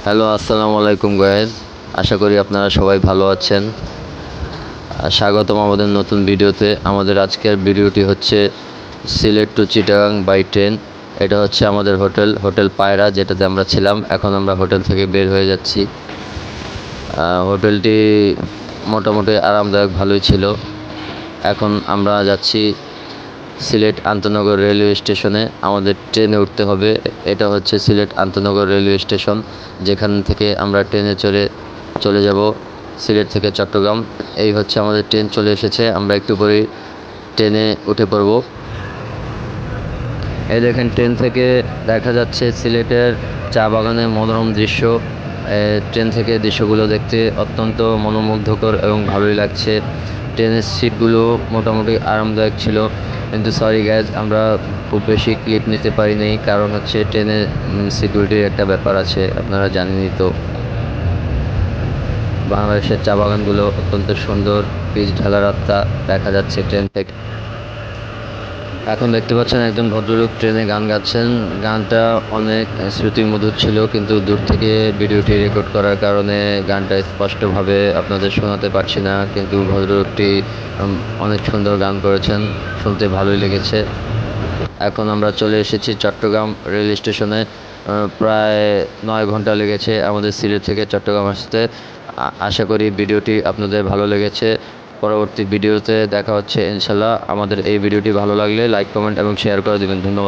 Hello, আসসালামু আলাইকুম guys. আশা করি আপনারা সবাই ভালো আছেন। স্বাগতম আমাদের নতুন ভিডিওতে। আমাদের আজকের ভিডিওটি হচ্ছে Sylhet to Chittagong by train. এটা হচ্ছে আমাদের হোটেল পায়রা, যেটাতে আমরা ছিলাম। এখন আমরা হোটেল থেকে বের হয়ে যাচ্ছি। হোটেলটি মোটামুটি আরামদায়ক, ভালোই ছিল। এখন আমরা যাচ্ছি সিলেট আন্তনগর রেলওয়ে স্টেশনে। আমাদের ট্রেনে উঠতে হবে। এটা হচ্ছে সিলেট আন্তনগর রেলওয়ে স্টেশন, যেখান থেকে আমরা ট্রেনে চলে যাব সিলেট থেকে চট্টগ্রাম। এই হচ্ছে আমাদের ট্রেন চলে এসেছে। আমরা একটু পরেই ট্রেনে উঠে পড়ব। এই দেখেন, ট্রেন থেকে দেখা যাচ্ছে সিলেটের চা বাগানের মনোরম দৃশ্য। ট্রেন থেকে দৃশ্যগুলো দেখতে অত্যন্ত মনোমুগ্ধকর এবং ভালোই লাগছে। ট্রেনের সিটগুলো মোটামুটি আরামদায়ক ছিল, কিন্তু সরি গ্যাস, আমরা খুব বেশি ক্লিপ নিতে পারিনি, কারণ হচ্ছে ট্রেনের সিকিউরিটির একটা ব্যাপার আছে, আপনারা জানেনই তো। বাংলাদেশের চা বাগানগুলো অত্যন্ত সুন্দর, পিচ ঢালা রাস্তা দেখা যাচ্ছে ট্রেন থেকে। এখন দেখতে পাচ্ছেন একজন ভদ্রলোক ট্রেনে গান গাচ্ছেন। গানটা অনেক শ্রুতিমধুর ছিল, কিন্তু দূর থেকে ভিডিওটি রেকর্ড করার কারণে গানটা স্পষ্টভাবে আপনাদের শোনাতে পারছি না, কিন্তু ভদ্রলোকটি অনেক সুন্দর গান করেছেন, শুনতে ভালোই লেগেছে। এখন আমরা চলে এসেছি চট্টগ্রাম রেল স্টেশনে। প্রায় 9 ঘন্টা লেগেছে আমাদের সিলেট থেকে চট্টগ্রাম আসতে। আশা করি ভিডিওটি আপনাদের ভালো লেগেছে। পরবর্তী ভিডিওতে দেখা হচ্ছে ইনশাল্লাহ। আমাদের এই ভিডিওটি ভালো লাগলে লাইক, কমেন্ট এবং শেয়ার করে দেবেন। ধন্যবাদ।